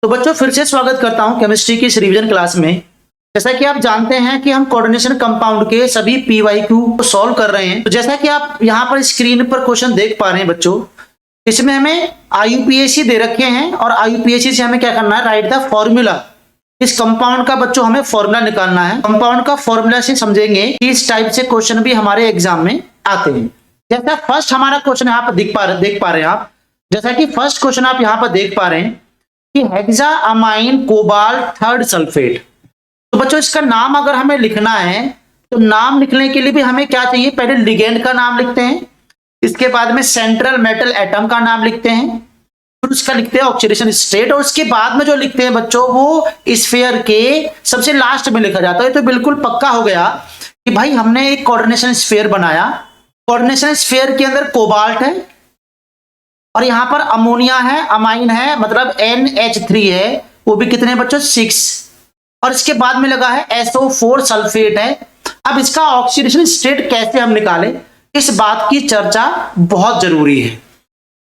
तो बच्चों फिर से स्वागत करता हूं केमिस्ट्री की इस रिवीजन क्लास में। जैसा कि आप जानते हैं कि हम कोऑर्डिनेशन कंपाउंड के सभी पीवाईक्यू को सॉल्व कर रहे हैं। तो जैसा कि आप यहां पर स्क्रीन पर क्वेश्चन देख पा रहे हैं बच्चों, इसमें हमें आईयूपीएसी दे रखे हैं और आईयूपीएसी से हमें क्या करना है, राइट द फॉर्मूला। इस कंपाउंड का बच्चों हमें फॉर्मूला निकालना है। कंपाउंड का फॉर्मूला से समझेंगे कि इस टाइप से क्वेश्चन भी हमारे एग्जाम में आते हैं। जैसा फर्स्ट हमारा क्वेश्चन यहाँ पर देख पा रहे हैं आप, जैसा कि फर्स्ट क्वेश्चन आप यहाँ पर देख पा रहे हैं कि हेक्साअमाइन कोबाल्ट थर्ड सल्फेट। तो बच्चों इसका नाम अगर हमें लिखना है तो नाम लिखने के लिए भी हमें क्या चाहिए, पहले लिगेंड का नाम लिखते हैं, इसके बाद में सेंट्रल मेटल एटम का नाम लिखते हैं, फिर उसका लिखते हैं ऑक्सीडेशन स्टेट, और उसके बाद में जो लिखते हैं बच्चों वो स्फीयर के सबसे लास्ट में लिखा जाता है। तो बिल्कुल पक्का हो गया कि भाई हमने एक कोऑर्डिनेशन स्फीयर बनाया। कोऑर्डिनेशन स्फीयर के अंदर कोबाल्ट है और यहां पर अमोनिया है, अमाइन है, मतलब NH3 है, वो भी कितने बच्चों 6, और इसके बाद में लगा है SO4 सल्फेट है। अब इसका ऑक्सीडेशन स्टेट कैसे हम निकालें, इस बात की चर्चा बहुत जरूरी है।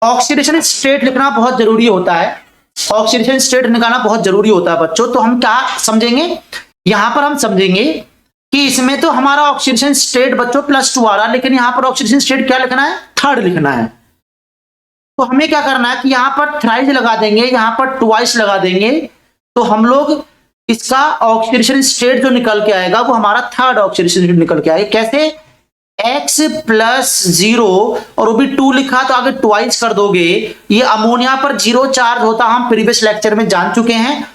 ऑक्सीडेशन स्टेट लिखना बहुत जरूरी होता है, ऑक्सीडेशन स्टेट निकालना बहुत जरूरी होता है बच्चों। तो हम क्या समझेंगे, यहां पर हम समझेंगे कि इसमें तो हमारा ऑक्सीडेशन स्टेट बच्चों +2 आ रहा है, लेकिन यहां पर ऑक्सीडेशन स्टेट क्या लिखना है, थर्ड लिखना है। तो हमें क्या करना है कि यहां पर थ्राइस लगा देंगे, यहां पर ट्वाइस लगा देंगे, तो हम लोग इसका ऑक्सीडेशन स्टेट जो निकल के आएगा वो हमारा थर्ड ऑक्सीडेशन स्टेट निकल के आएगा। कैसे, X+0 और वो भी 2 लिखा तो आगे ट्वाइस कर दोगे। ये अमोनिया पर 0 चार्ज होता, हम प्रीवियस लेक्चर में जान चुके हैं।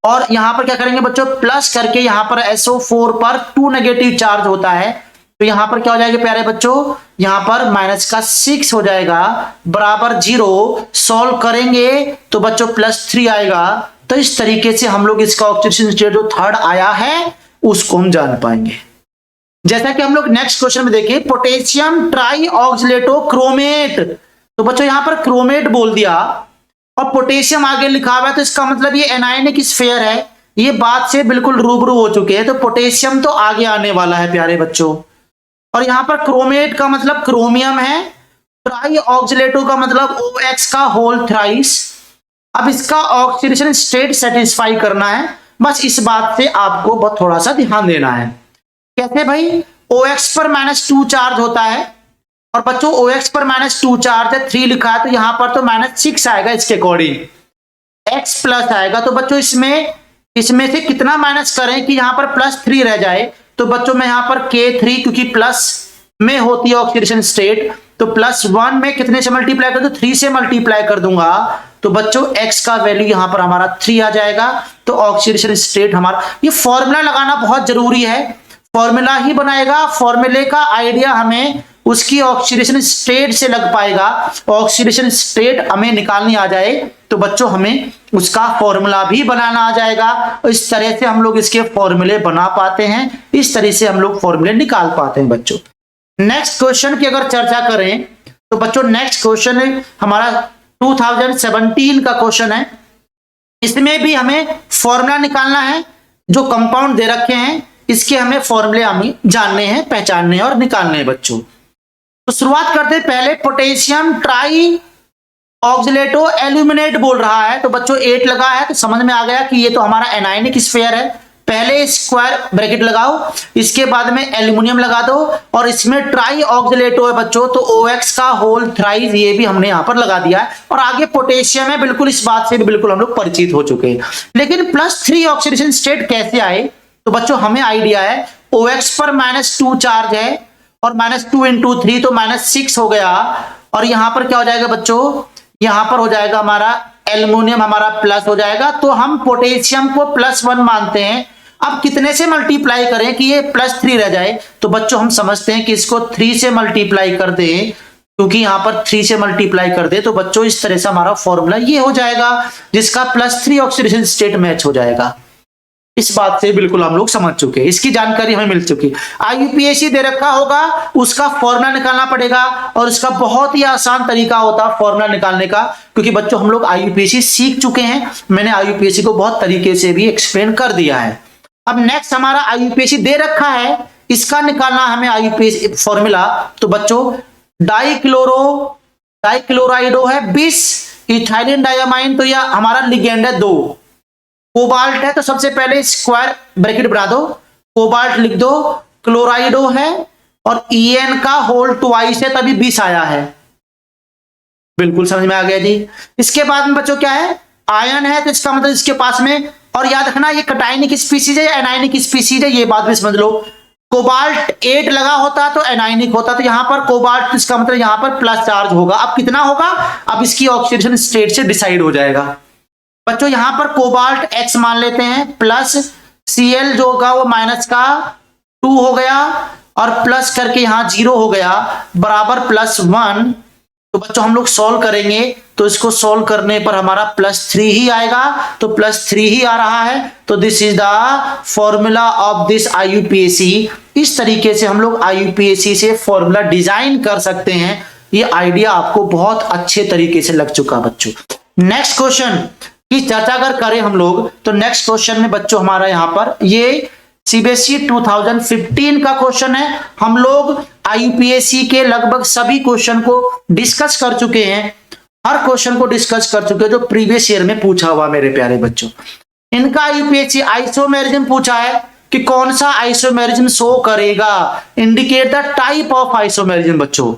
और यहां पर क्या करेंगे बच्चों, प्लस करके यहां पर SO4 पर 2 नेगेटिव चार्ज होता है, तो यहां पर क्या हो जाएगा प्यारे बच्चों, यहां पर -6 हो जाएगा, बराबर 0। सॉल्व करेंगे तो बच्चों +3 आएगा। तो इस तरीके से हम लोग इसका ऑक्सीडेशन स्टेट जो थर्ड आया है उसको हम जान पाएंगे। जैसा कि हम लोग नेक्स्ट क्वेश्चन में देखें, पोटेशियम ट्राई ऑक्सलेटो क्रोमेट। तो बच्चों यहां पर क्रोमेट बोल दिया और पोटेशियम आगे लिखा हुआ है, तो इसका मतलब ये एनायनिक स्फीयर है। ये बात से बिल्कुल रूबरू हो चुके हैं, तो पोटेशियम तो आगे आने वाला है प्यारे बच्चों। और यहां पर क्रोमेट का मतलब क्रोमियम है, ट्राई ऑक्सलेटो का मतलब OX का होल थ्राइस। अब इसका ऑक्सीडेशन स्टेट सेटिस्फाई करना है, बस इस बात से आपको बहुत थोड़ा सा ध्यान देना है। कैसे भाई, OX पर -2 चार्ज होता है और बच्चों OX पर -2 चार्ज है, 3 लिखा है, तो यहां पर तो -6 आएगा इसके अकॉर्डिंग, X प्लस आएगा। तो बच्चों इसमें से कितना माइनस करें कि यहां पर +3 रह जाए, तो बच्चों में यहां पर K3, क्योंकि प्लस में होती है ऑक्सीडेशन स्टेट, तो +1 में कितने से मल्टीप्लाई कर दूं, 3 से मल्टीप्लाई कर दूंगा, तो बच्चों X का वैल्यू यहां पर हमारा 3 आ जाएगा। तो ऑक्सीडेशन स्टेट हमारा, ये फॉर्मूला लगाना बहुत जरूरी है, फॉर्मूला ही बनाएगा, फॉर्मूले का आइडिया हमें उसकी ऑक्सीडेशन स्टेट से लग पाएगा। ऑक्सीडेशन स्टेट हमें निकालनी आ जाए तो बच्चों हमें उसका फॉर्मूला भी बनाना आ जाएगा। इस तरह से हम लोग इसके फॉर्मूले बना पाते हैं, इस तरह से हम लोग फॉर्मूले निकाल पाते हैं बच्चों। नेक्स्ट क्वेश्चन की अगर चर्चा करें तो बच्चों नेक्स्ट क्वेश्चन हमारा 2017 का क्वेश्चन है। इसमें भी हमें फॉर्मूला निकालना है, जो कंपाउंड दे रखे हैं इसके हमें फॉर्मूले हमें जानने हैं, पहचानने हैं और निकालने हैं बच्चों। तो शुरुआत करते हैं, पहले पोटेशियम ट्राई ऑक्सलेटो एल्यूमिनेट बोल रहा है, तो बच्चों 8 लगा है, तो समझ में आ गया कि ये तो हमारा एनायनिक स्फीयर है। पहले स्क्वायर ब्रैकेट लगाओ, इसके बाद में एल्यूमिनियम लगा दो, और इसमें ट्राई ऑक्सलेटो है बच्चों, तो OX का होल थ्राइस ये भी हमने यहां पर लगा दिया है। और आगे पोटेशियम है, बिल्कुल इस बात से भी बिल्कुल हम लोग परिचित हो चुके हैं। लेकिन +3 ऑक्सीडेशन स्टेट कैसे आए, तो बच्चों हमें आइडिया है, OX पर -2 चार्ज है और -2 × 3 तो -6 हो गया। और यहां पर क्या हो जाएगा बच्चों, यहां पर हो जाएगा हमारा एल्युमिनियम हमारा प्लस हो जाएगा, तो हम पोटेशियम को +1 मानते हैं। अब कितने से मल्टीप्लाई करें कि ये +3 रह जाए, तो बच्चों हम समझते हैं कि इसको 3 से मल्टीप्लाई कर दें, क्योंकि यहां पर 3 से मल्टीप्लाई कर दे, तो बच्चों इस तरह से हमारा फॉर्मूला ये हो जाएगा, जिसका +3 ऑक्सीडेशन स्टेट मैच हो जाएगा। इस बात से बिल्कुल हम लोग समझ चुके हैं, इसकी जानकारी हमें मिल चुकी। आईयूपीएसी दे रखा होगा, उसका फॉर्मूला निकालना पड़ेगा, और इसका बहुत ही आसान तरीका होता है फॉर्मूला निकालने का, क्योंकि बच्चों हम लोग आईयूपीएसी सीख चुके हैं। मैंने आईयूपीएसी को बहुत तरीके से भी एक्सप्लेन कर दिया है। अब नेक्स्ट हमारा आईयूपीएसी दे रखा है, इसका निकालना हमें आईयूपीएसी फॉर्मूला। तो बच्चों डाइक्लोराइडो है 20, इथाइलिन डायमाइन, तो यह हमारा लिगेंड है 2, कोबाल्ट है तो सबसे पहले स्क्वायर ब्रैकेट बना दो, कोबाल्ट लिख दो, क्लोराइडो है और En का होल ट्वाइस है तभी 20 आया है। बिल्कुल समझ में आ गया जी। इसके बाद में बच्चों क्या है, आयन है तो इसका मतलब इसके पास में, और याद रखना ये कटायनिक स्पीसीज है या एनायनिक स्पीसीज है, ये बात भी समझ लो। कोबाल्ट 8 लगा होता तो एनायनिक होता, तो यहां पर कोबाल्ट इसका मतलब यहां पर प्लस चार्ज होगा। अब कितना होगा, अब इसकी ऑक्सीडेशन स्टेट से डिसाइड हो जाएगा। बच्चों यहां पर कोबाल्ट X मान लेते हैं, प्लस Cl जो होगा वो माइनस का 2 हो गया और प्लस करके यहां 0 हो गया बराबर +1। तो बच्चों हम लोग सॉल्व करेंगे तो इसको सॉल्व करने पर हमारा +3 ही आएगा, तो +3 ही आ रहा है। तो this is the formula of this IUPAC। इस तरीके से हम लोग IUPAC से फॉर्मूला डिजाइन कर सकते हैं। ये आइडिया आपको बहुत अच्छे तरीके से लग चुका बच्चों। नेक्स्ट क्वेश्चन की चर्चा अगर करें हम लोग तो नेक्स्ट क्वेश्चन में बच्चों हमारा यहां पर ये CBSE 2015 का क्वेश्चन है। हम लोग IUPAC के लगभग सभी क्वेश्चन को डिस्कस कर चुके हैं, हर क्वेश्चन को डिस्कस कर चुके हैं जो प्रीवियस ईयर में पूछा हुआ मेरे प्यारे बच्चों। इनका IUPAC आइसोमेरिज्म पूछा है कि कौन सा आइसोमेरिज्म शो करेगा, indicate the type of isomerism बच्चों।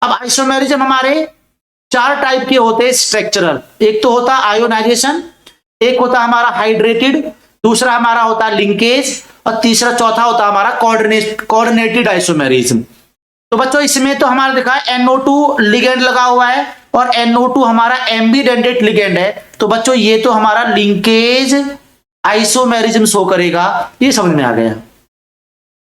अब आइसोमेरिज्म हमारे 4 टाइप के होते हैं स्ट्रक्चरल। एक तो होता आयोनाइजेशन, एक होता हमारा हाइड्रेटेड, दूसरा हमारा होता है लिंकेज और तीसरा चौथा होता है हमारा कोऑर्डिनेटेड आइसोमेरिज्म। तो बच्चों इसमें तो हमारा देखा है NO2 लिगेंड लगा हुआ है और NO2 हमारा एम्बिडेंटेड लिगेंड है। तो बच्चों ये तो हमारा लिंकेज आइसोमेरिज्म शो करेगा, ये समझ में आ गया।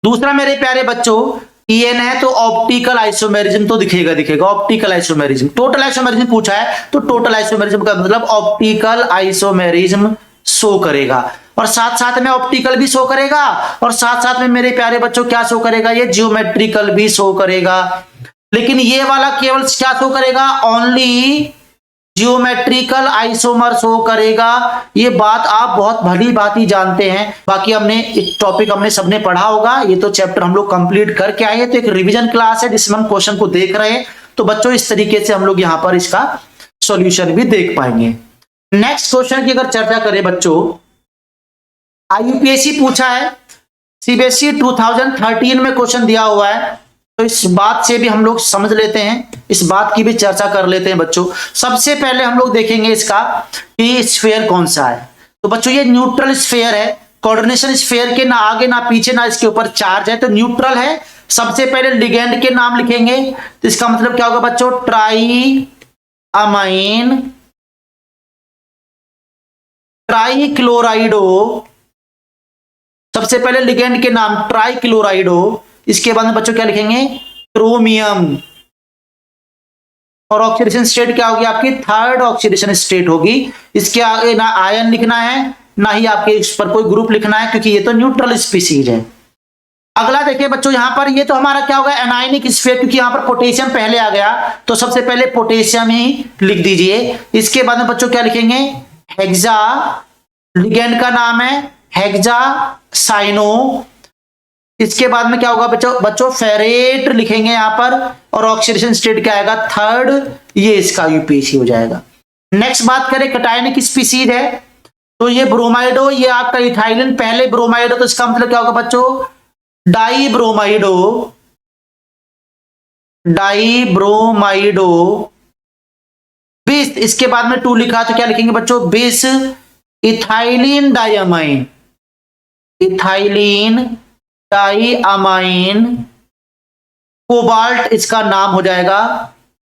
दूसरा मेरे प्यारे बच्चों En है तो ऑप्टिकल आइसोमेरिज्म तो दिखेगा ऑप्टिकल आइसोमेरिज्म। टोटल आइसोमेरिज्म पूछा है तो टोटल आइसोमेरिज्म का मतलब ऑप्टिकल आइसोमेरिज्म शो करेगा, और साथ साथ में ऑप्टिकल भी शो करेगा और साथ साथ में मेरे प्यारे बच्चों क्या शो करेगा, ये जियोमेट्रिकल भी शो करेगा। लेकिन ये वाला केवल क्या शो करेगा, ओनली जियोमेट्रिकल आइसोमर शो करेगा। ये बात आप बहुत भली बात ही जानते हैं। बाकी हमने एक टॉपिक हमने सबने पढ़ा होगा, ये तो चैप्टर हम लोग कंप्लीट करके आए हैं, तो एक रिवीजन क्लास है जिसमें हम क्वेश्चन को देख रहे हैं। तो बच्चों इस तरीके से हम लोग यहाँ पर इसका सॉल्यूशन भी देख पाएंगे। नेक्स्ट क्वेश्चन की अगर चर्चा करें बच्चों, IUPAC पूछा है, CBSE 2013 में क्वेश्चन दिया हुआ है, तो इस बात से भी हम लोग समझ लेते हैं, इस बात की भी चर्चा कर लेते हैं बच्चों। सबसे पहले हम लोग देखेंगे इसका कि स्फीयर कौन सा है। तो बच्चों ये न्यूट्रल स्फीयर है, कोऑर्डिनेशन स्फीयर के ना आगे ना पीछे ना इसके ऊपर चार्ज है, तो न्यूट्रल है। सबसे पहले लिगेंड के नाम लिखेंगे, तो इसका मतलब क्या होगा बच्चों, ट्राई अमाइन ट्राइक्लोराइडो। सबसे पहले लिगेंड के नाम ट्राइक्लोराइडो, इसके बाद में बच्चों क्या लिखेंगे, क्रोमियम, और ऑक्सीडेशन स्टेट क्या होगी आपकी, 3rd ऑक्सीडेशन स्टेट होगी। इसके आगे ना आयन लिखना है ना ही आपके इस पर कोई ग्रुप लिखना है, क्योंकि ये तो न्यूट्रल स्पीसीज है। अगला देखिए बच्चों, यहां पर ये तो हमारा क्या होगा, एनायनिक स्फीयर, क्योंकि यहां पर पोटेशियम पहले आ गया तो सबसे पहले पोटेशियम ही लिख दीजिए। इसके बाद में बच्चों क्या लिखेंगे, हेक्सा, लिगेंड का नाम है हेक्सासाइनो। इसके बाद में क्या होगा बच्चों फेरेट लिखेंगे यहां पर, और ऑक्सीडेशन स्टेट क्या आएगा, 3rd, ये इसका IUPAC हो जाएगा। नेक्स्ट बात करें कटायनिक स्पीसीज है, तो ये ब्रोमाइडो, ये आपका इथाइलिन, पहले ब्रोमाइडो, तो इसका मतलब क्या होगा बच्चों, डाइब्रोमाइडो, डाइब्रोमाइडो। बिस, इसके बाद में 2 लिखा तो क्या लिखेंगे बच्चों, बिस ethylene diamine, ethylene diamine. Cobalt इसका नाम हो जाएगा,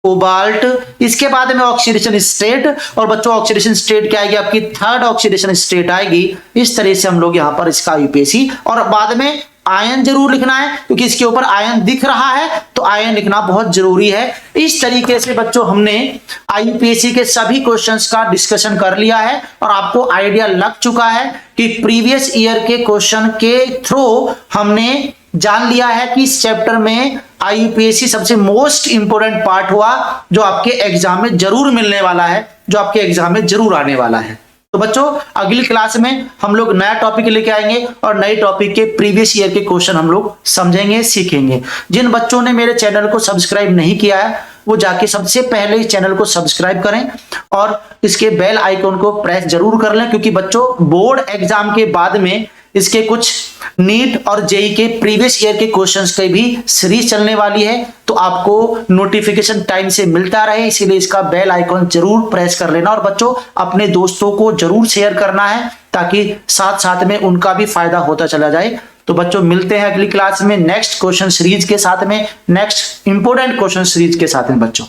कोबाल्ट। इसके बाद में ऑक्सीडेशन स्टेट, और बच्चों ऑक्सीडेशन स्टेट क्या आएगी आपकी, 3rd ऑक्सीडेशन स्टेट आएगी। इस तरह से हम लोग यहां पर इसका IUPAC, और बाद में आयन जरूर लिखना है क्योंकि इसके ऊपर आयन दिख रहा है, तो आयन लिखना बहुत जरूरी है। इस तरीके से बच्चों हमने IUPAC के सभी क्वेश्चंस का डिस्कशन कर लिया है, और आपको आइडिया लग चुका है कि प्रीवियस ईयर के क्वेश्चन के थ्रू हमने जान लिया है कि इस चैप्टर में IUPAC सबसे मोस्ट इंपोर्टेंट पार्ट हुआ, जो आपके एग्जाम में जरूर मिलने वाला है, जो आपके एग्जाम में जरूर आने वाला है। तो बच्चों अगली क्लास में हम लोग नया टॉपिक लेके आएंगे और नए टॉपिक के प्रीवियस ईयर के क्वेश्चन हम लोग समझेंगे, सीखेंगे। जिन बच्चों ने मेरे चैनल को सब्सक्राइब नहीं किया है वो जाके सबसे पहले इस चैनल को सब्सक्राइब करें और इसके बेल आइकन को प्रेस जरूर कर लें, क्योंकि बच्चों बोर्ड एग्जाम के बाद में इसके कुछ नीट और जेई के प्रीवियस ईयर के क्वेश्चंस की भी सीरीज चलने वाली है, तो आपको नोटिफिकेशन टाइम से मिलता रहे, इसीलिए इसका बेल आइकन जरूर प्रेस कर लेना। और बच्चों अपने दोस्तों को जरूर शेयर करना है ताकि साथ साथ में उनका भी फायदा होता चला जाए। तो बच्चों मिलते हैं अगली क्लास में नेक्स्ट क्वेश्चन सीरीज के साथ में, नेक्स्ट इंपोर्टेंट क्वेश्चन सीरीज के साथ में बच्चों।